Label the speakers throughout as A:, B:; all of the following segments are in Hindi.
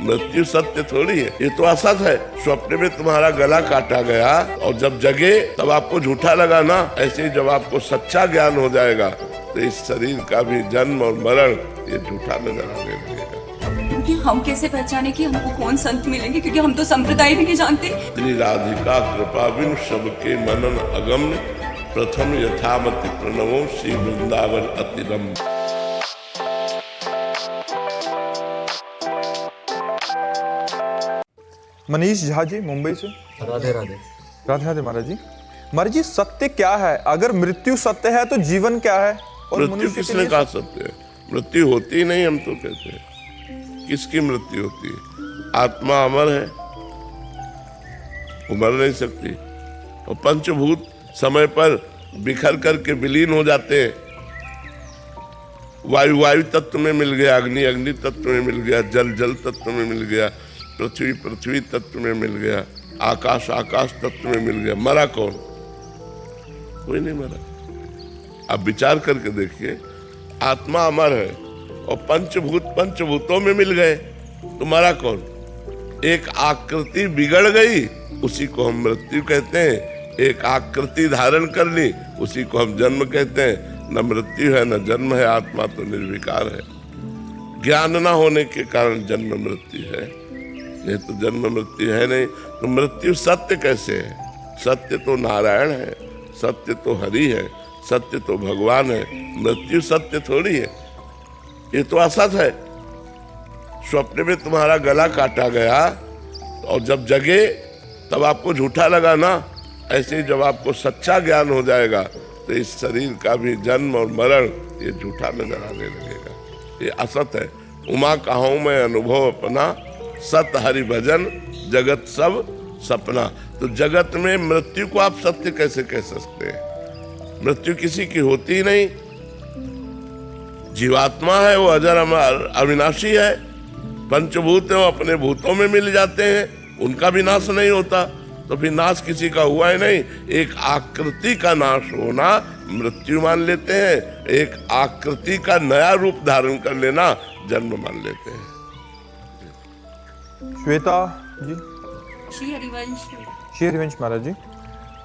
A: मृत्यु सत्य थोड़ी है, ये तो असत है। स्वप्न में तुम्हारा गला काटा गया और जब जगे तब आपको झूठा लगा ना, ऐसे ही जब आपको सच्चा ज्ञान हो जाएगा तो इस शरीर का भी जन्म और मरण ये झूठा नजर आने लगेगा।
B: क्योंकि हम कैसे पहचाने कि हमको कौन संत मिलेंगे, क्योंकि हम तो संप्रदाय भी नहीं जानते।
A: श्री राधिका कृपा बिन सबके मनन अगम्य, प्रथम यथामति प्रणवो श्री वृंदावन अतिरम।
C: मनीष झा जी मुंबई से।
D: राधे राधे।
C: राधे राधे महाराज जी। महाराज जी, सत्य क्या है? अगर मृत्यु सत्य है तो जीवन क्या है? और
A: मृत्यु किसने कहा सत्य है? मृत्यु होती ही नहीं, हम तो कहते हैं। किसकी मृत्यु होती है? आत्मा अमर है, वो मर नहीं सकती। और पंचभूत समय पर बिखर करके विलीन हो जाते हैं। वायु वायु तत्व में मिल गया, अग्नि अग्नि तत्व में मिल गया, जल जल तत्व में मिल गया, पृथ्वी पृथ्वी तत्व में मिल गया, आकाश आकाश तत्व में मिल गया। मरा कौन? कोई नहीं मरा। अब विचार करके देखिए, आत्मा अमर है और पंचभूत पंचभूतों में मिल गए, तो मरा कौन? एक आकृति बिगड़ गई, उसी को हम मृत्यु कहते हैं। एक आकृति धारण कर ली, उसी को हम जन्म कहते हैं। न मृत्यु है न जन्म है, आत्मा तो निर्विकार है। ज्ञान न होने के कारण जन्म मृत्यु है, नहीं तो जन्म मृत्यु है नहीं। तो मृत्यु सत्य कैसे है? सत्य तो नारायण है, सत्य तो हरि है, सत्य तो भगवान है। मृत्यु सत्य थोड़ी है, ये तो असत है। स्वप्न में तुम्हारा गला काटा गया और जब जगे तब आपको झूठा लगा ना, ऐसे ही जब आपको सच्चा ज्ञान हो जाएगा तो इस शरीर का भी जन्म और मरण ये झूठा नजर आने लगेगा, ये असत है। उमा कहूँ मैं अनुभव अपना, सत हरि भजन जगत सब सपना। तो जगत में मृत्यु को आप सत्य कैसे कह सकते हैं? मृत्यु किसी की होती ही नहीं। जीवात्मा है, वो अजर अमर अविनाशी है। पंचभूत है, वो अपने भूतों में मिल जाते हैं, उनका भी नाश नहीं होता। तो फिर नाश किसी का हुआ ही नहीं। एक आकृति का नाश होना मृत्यु मान लेते हैं, एक आकृति का नया रूप धारण कर लेना जन्म मान लेते हैं।
C: श्वेता जी।
B: श्री हरिवंश।
C: श्री हरिवंश महाराज जी।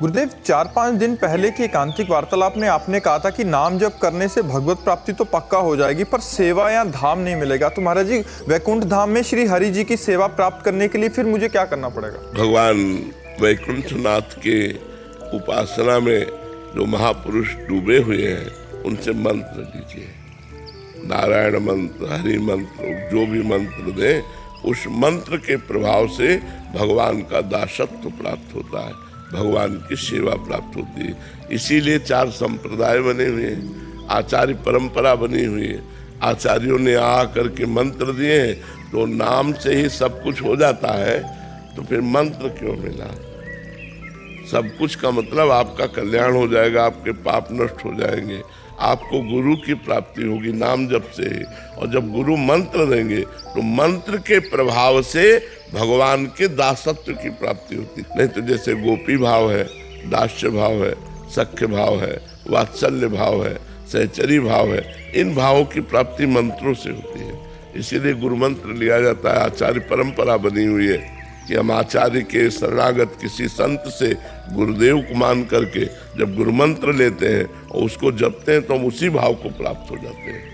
C: गुरुदेव, 4-5 दिन पहले की एकांतिक वार्तालाप में आपने कहा था कि नाम जप करने से भगवत प्राप्ति तो पक्का हो जाएगी, पर सेवा या धाम नहीं मिलेगा। तो महाराज जी, वैकुंठ धाम में श्री हरि जी की सेवा प्राप्त करने के लिए फिर मुझे क्या करना पड़ेगा?
A: भगवान वैकुंठनाथ के उपासना में जो महापुरुष डूबे हुए हैं, उनसे मंत्र लीजिए। नारायण मंत्र, हरि मंत्र, जो भी मंत्र दें, उस मंत्र के प्रभाव से भगवान का दासत्व प्राप्त होता है, भगवान की सेवा प्राप्त होती है। इसीलिए 4 संप्रदाय बने हुए हैं, आचार्य परंपरा बनी हुई है। आचार्यों ने आ करके मंत्र दिए हैं, तो नाम से ही सब कुछ हो जाता है, तो फिर मंत्र क्यों मिला? सब कुछ का मतलब आपका कल्याण हो जाएगा, आपके पाप नष्ट हो जाएंगे, आपको गुरु की प्राप्ति होगी नाम जप से। और जब गुरु मंत्र देंगे तो मंत्र के प्रभाव से भगवान के दासत्व की प्राप्ति होती। नहीं तो जैसे गोपी भाव है, दास्य भाव है, सख्य भाव है, वात्सल्य भाव है, सहचरी भाव है, इन भावों की प्राप्ति मंत्रों से होती है। इसीलिए गुरु मंत्र लिया जाता है। आचार्य परंपरा बनी हुई है कि हम आचार्य के शरणागत किसी संत से गुरुदेव को मान करके जब गुरु मंत्र लेते हैं और उसको जपते हैं, तो हम उसी भाव को प्राप्त हो जाते हैं।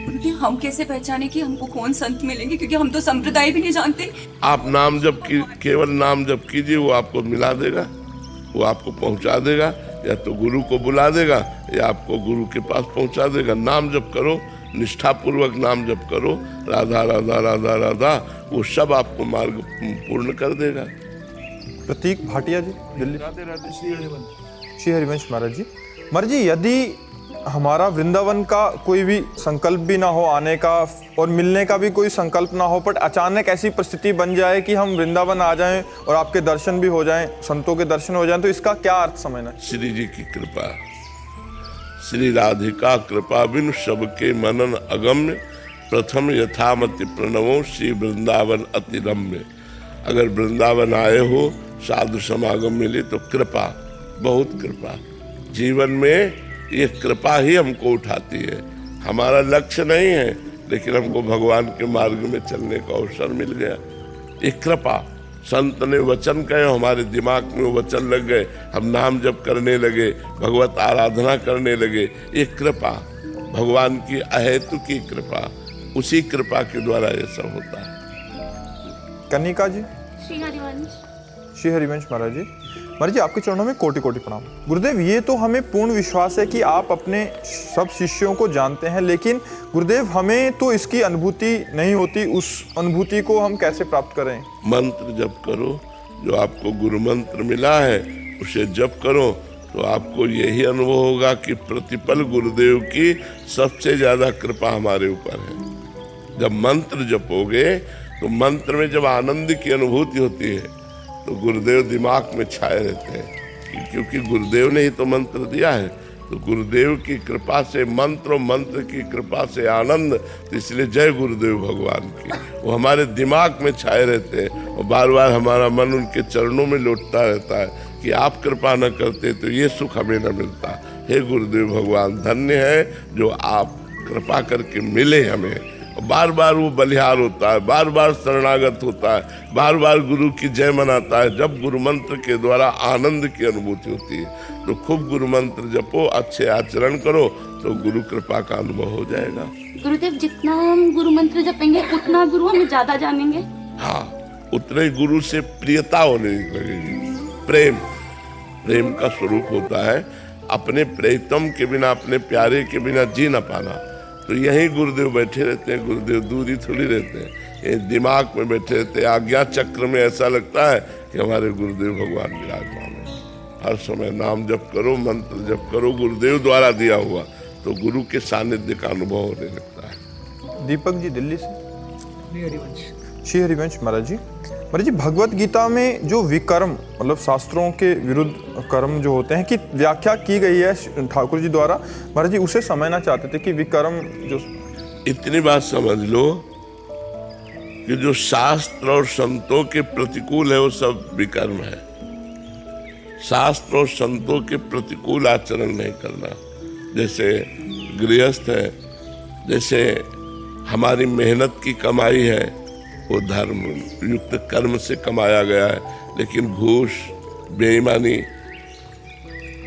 B: क्योंकि हम कैसे पहचाने कि हमको कौन संत मिलेंगे, क्योंकि हम तो संप्रदाय भी नहीं जानते।
A: आप नाम जप की, केवल नाम जप कीजिए, वो आपको मिला देगा, वो आपको पहुंचा देगा, या तो गुरु को बुला देगा या आपको गुरु के पास पहुंचा देगा। नाम जप करो, निष्ठापूर्वक नाम जप करो, राधा राधा राधा राधा, वो सब आपको मार्ग पूर्ण कर देगा।
C: प्रतीक भाटिया जी, दिल्ली।
D: राधे राधे। श्री हरिवंश।
C: श्री हरिवंश महाराज जी। महाराज जी, यदि हमारा वृंदावन का कोई भी संकल्प भी ना हो आने का और मिलने का भी कोई संकल्प ना हो, बट अचानक ऐसी परिस्थिति बन जाए कि हम वृंदावन आ जाएं और आपके दर्शन भी हो जाएं, संतों के दर्शन हो जाएं, तो इसका क्या अर्थ समझना?
A: श्री जी की कृपा, श्री राधिका कृपा बिन सबके मनन अगम्य, प्रथम यथामति प्रणवो श्री वृंदावन अतिरम्य। अगर वृंदावन आए हो, साधु समागम मिले, तो कृपा, बहुत कृपा। जीवन में ये कृपा ही हमको उठाती है। हमारा लक्ष्य नहीं है, लेकिन हमको भगवान के मार्ग में चलने का अवसर मिल गया। एक कृपा, संत ने वचन कहे, हमारे दिमाग में वो वचन लग गए, हम नाम जप करने लगे, भगवत आराधना करने लगे। एक कृपा, भगवान की अहेतु की कृपा, उसी कृपा के द्वारा ये सब होता है।
C: कनिका जी।
E: श्री हरिवंश।
C: श्री हरिवंश महाराज जी। महाराज जी, आपके चरणों में कोटि कोटि प्रणाम। गुरुदेव, ये तो हमें पूर्ण विश्वास है कि आप अपने सब शिष्यों को जानते हैं, लेकिन गुरुदेव हमें तो इसकी अनुभूति नहीं होती। उस अनुभूति को हम कैसे प्राप्त करें?
A: मंत्र जप करो, जो आपको गुरु मंत्र मिला है उसे जप करो, तो आपको यही अनुभव होगा कि प्रतिपल गुरुदेव की सबसे ज्यादा कृपा हमारे ऊपर है। जब मंत्र जपोगे तो मंत्र में जब आनंद की अनुभूति होती है तो गुरुदेव दिमाग में छाए रहते हैं, क्योंकि गुरुदेव ने ही तो मंत्र दिया है। तो गुरुदेव की कृपा से मंत्र और मंत्र की कृपा से आनंद, तो इसलिए जय गुरुदेव भगवान की। वो हमारे दिमाग में छाए रहते हैं और बार बार हमारा मन उनके चरणों में लौटता रहता है कि आप कृपा न करते तो ये सुख हमें न मिलता। हे गुरुदेव भगवान, धन्य है जो आप कृपा करके मिले हमें। बार बार वो बलिहार होता है, बार बार शरणागत होता है, बार बार गुरु की जय मनाता है। जब गुरु मंत्र के द्वारा आनंद की अनुभूति होती है तो खूब गुरु मंत्र जपो, अच्छे आचरण करो, तो गुरु कृपा का अनुभव हो जाएगा।
E: गुरुदेव, जितना हम गुरु मंत्र जपेंगे उतना गुरु हमें ज्यादा जानेंगे।
A: हाँ, उतने गुरु से प्रियता होने लगेगी। प्रेम, प्रेम का स्वरूप होता है अपने प्रियतम के बिना, अपने प्यारे के बिना जी न पाना। तो यही गुरुदेव बैठे रहते हैं, गुरुदेव दूरी थोड़ी रहते हैं, ये दिमाग में बैठे रहते हैं। आज्ञा चक्र में ऐसा लगता है कि हमारे गुरुदेव भगवान विराजमान है। हर समय नाम जप करो, मंत्र जप करो, गुरुदेव द्वारा दिया हुआ, तो गुरु के सानिध्य का अनुभव होने लगता है।
C: दीपक जी, दिल्ली से।
D: श्री हरिवंश।
C: श्री हरिवंश महाराज जी। महाराज जी, भगवत गीता में जो विकर्म मतलब शास्त्रों के विरुद्ध कर्म जो होते हैं की व्याख्या की गई है ठाकुर जी द्वारा, महाराज जी उसे समझना चाहते थे कि विकर्म जो।
A: इतनी बात समझ लो कि जो शास्त्र और संतों के प्रतिकूल है वो सब विकर्म है। शास्त्र और संतों के प्रतिकूल आचरण नहीं करना। जैसे गृहस्थ है, जैसे हमारी मेहनत की कमाई है, वो धर्म युक्त कर्म से कमाया गया है, लेकिन घूस, बेईमानी,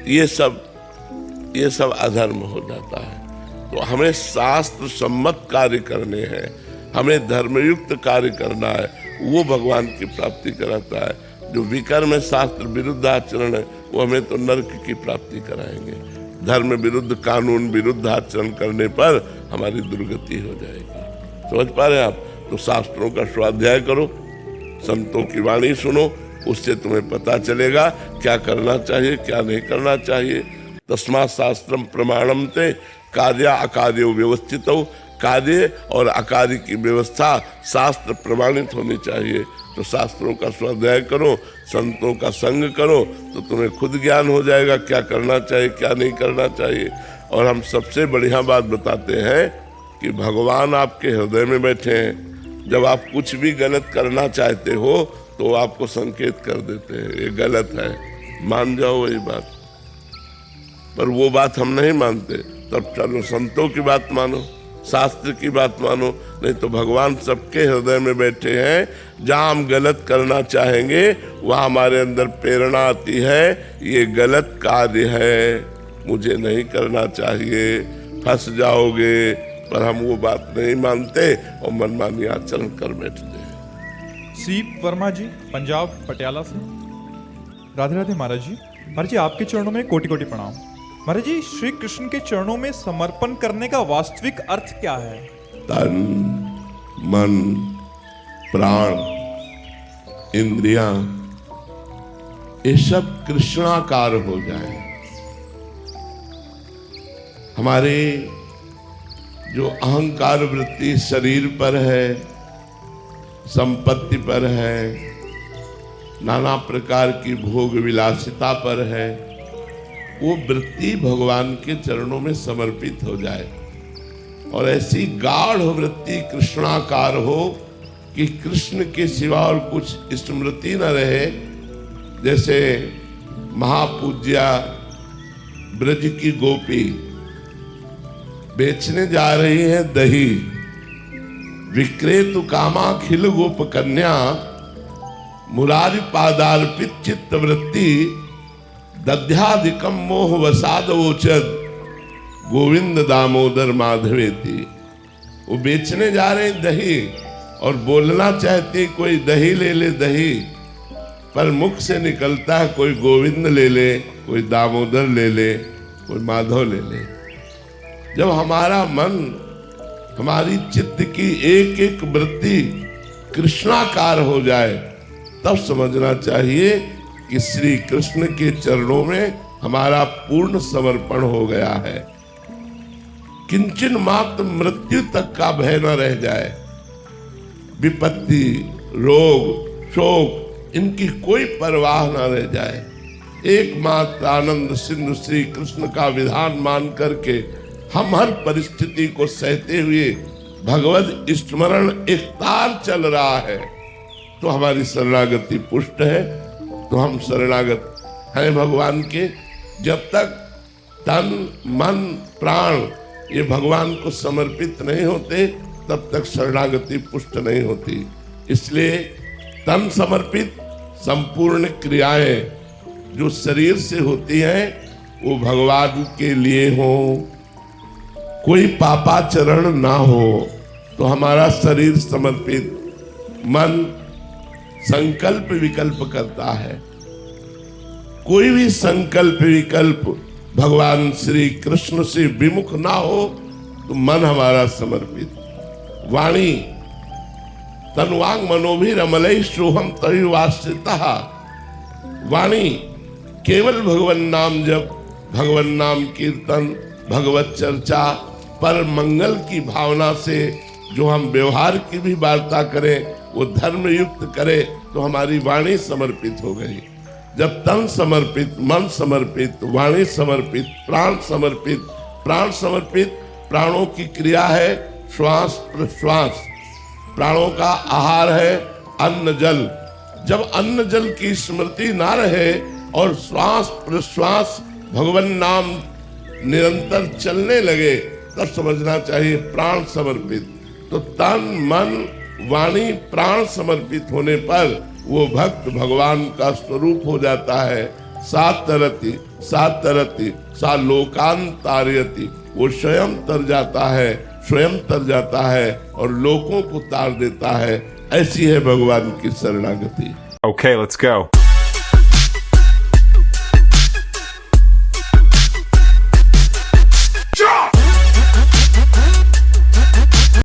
A: ये सब अधर्म हो जाता है। तो हमें शास्त्र सम्मत कार्य करने हैं, हमें धर्मयुक्त कार्य करना है, वो भगवान की प्राप्ति कराता है। जो विकर्म है, शास्त्र विरुद्ध आचरण है, वो हमें तो नरक की प्राप्ति कराएंगे। धर्म विरुद्ध, कानून विरुद्ध आचरण करने पर हमारी दुर्गति हो जाएगी। समझ पा रहे हैं आप? तो शास्त्रों का स्वाध्याय करो, संतों की वाणी सुनो, उससे तुम्हें पता चलेगा क्या करना चाहिए, क्या नहीं करना चाहिए। तस्मात् शास्त्रम प्रमाणम ते कार्य अकार्य व्यवस्थित हो। कार्य और अकार्य की व्यवस्था शास्त्र प्रमाणित होनी चाहिए। तो शास्त्रों का स्वाध्याय करो, संतों का संग करो, तो तुम्हें खुद ज्ञान हो जाएगा क्या करना चाहिए, क्या नहीं करना चाहिए। और हम सबसे बढ़िया बात बताते हैं कि भगवान आपके हृदय में बैठे हैं। जब आप कुछ भी गलत करना चाहते हो तो आपको संकेत कर देते हैं, ये गलत है, मान जाओ वही बात। पर वो बात हम नहीं मानते, तब चलो संतों की बात मानो, शास्त्र की बात मानो। नहीं तो भगवान सबके हृदय में बैठे हैं। जहाँ हम गलत करना चाहेंगे वहाँ हमारे अंदर प्रेरणा आती है, ये गलत कार्य है, मुझे नहीं करना चाहिए, फंस जाओगे। पर हम वो बात नहीं मानते और मनमानी आचरण कर बैठते हैं।
F: सी वर्मा जी, पंजाब पटियाला से। राधे राधे महाराज जी। महाराज जी, आपके चरणों में कोटि कोटि प्रणाम। महाराज जी, श्री कृष्ण के चरणों में समर्पण करने का वास्तविक अर्थ क्या है?
A: तन, मन, प्राण, इंद्रियां, ये सब कृष्णाकार हो जाए। हमारे जो अहंकार वृत्ति शरीर पर है, संपत्ति पर है, नाना प्रकार की भोग विलासिता पर है, वो वृत्ति भगवान के चरणों में समर्पित हो जाए और ऐसी गाढ़ वृत्ति कृष्णाकार हो कि कृष्ण के सिवा और कुछ स्मृति न रहे। जैसे महापूज्या ब्रज की गोपी बेचने जा रही है दही, विक्रेतु कामाखिल गोप कन्या मुरारी पादार्पित चित्त वृत्ति दध्याधिकम मोह वसादवोचद गोविंद दामोदर माधवेति। वो बेचने जा रहे हैं दही और बोलना चाहते कोई दही ले ले दही, पर मुख से निकलता है कोई गोविंद ले ले, कोई दामोदर ले ले, कोई माधव ले ले। जब हमारा मन, हमारी चित्त की एक एक वृत्ति कृष्णाकार हो जाए, तब समझना चाहिए कि श्री कृष्ण के चरणों में हमारा पूर्ण समर्पण हो गया है। किंचन मात्र मृत्यु तक का भय न रह जाए। विपत्ति, रोग, शोक, इनकी कोई परवाह न रह जाए। एकमात्र आनंद सिंधु श्री कृष्ण का विधान मान करके हम हर परिस्थिति को सहते हुए भगवत स्मरण एक तार चल रहा है, तो हमारी शरणागति पुष्ट है। तो हम शरणागत हैं भगवान के। जब तक तन, मन, प्राण ये भगवान को समर्पित नहीं होते, तब तक शरणागति पुष्ट नहीं होती। इसलिए तन समर्पित संपूर्ण क्रियाएं जो शरीर से होती हैं, वो भगवान के लिए हो, कोई पापाचरण ना हो, तो हमारा शरीर समर्पित, मन संकल्प विकल्प करता है। कोई भी संकल्प विकल्प भगवान श्री कृष्ण से विमुख ना हो, तो मन हमारा समर्पित। वाणी तनुवांग मनोभिरमलैः सोहम तयोवाश्रितः। वाणी केवल भगवन नाम जप, भगवन नाम कीर्तन, भगवत चर्चा, पर मंगल की भावना से जो हम व्यवहार की भी वार्ता करें, वो धर्म युक्त करें, तो हमारी वाणी समर्पित हो गई। जब तन समर्पित, मन समर्पित, वाणी समर्पित, प्राण समर्पित, प्राण समर्पित, प्राणों की क्रिया है श्वास प्रश्वास, प्राणों का आहार है अन्न जल। जब अन्न जल की स्मृति ना रहे और श्वास प्रश्वास भगवान नाम निरंतर चलने लगे, तब समझना चाहिए प्राण समर्पित। तो तन, मन, वाणी, प्राण समर्पित होने पर वो भक्त भगवान का स्वरूप हो जाता है। सातरति सातरति सा लोकांतारयति, वो स्वयं तर जाता है, स्वयं तर जाता है और लोगों को तार देता है। ऐसी है भगवान की शरणागति।
G: Okay, let's go.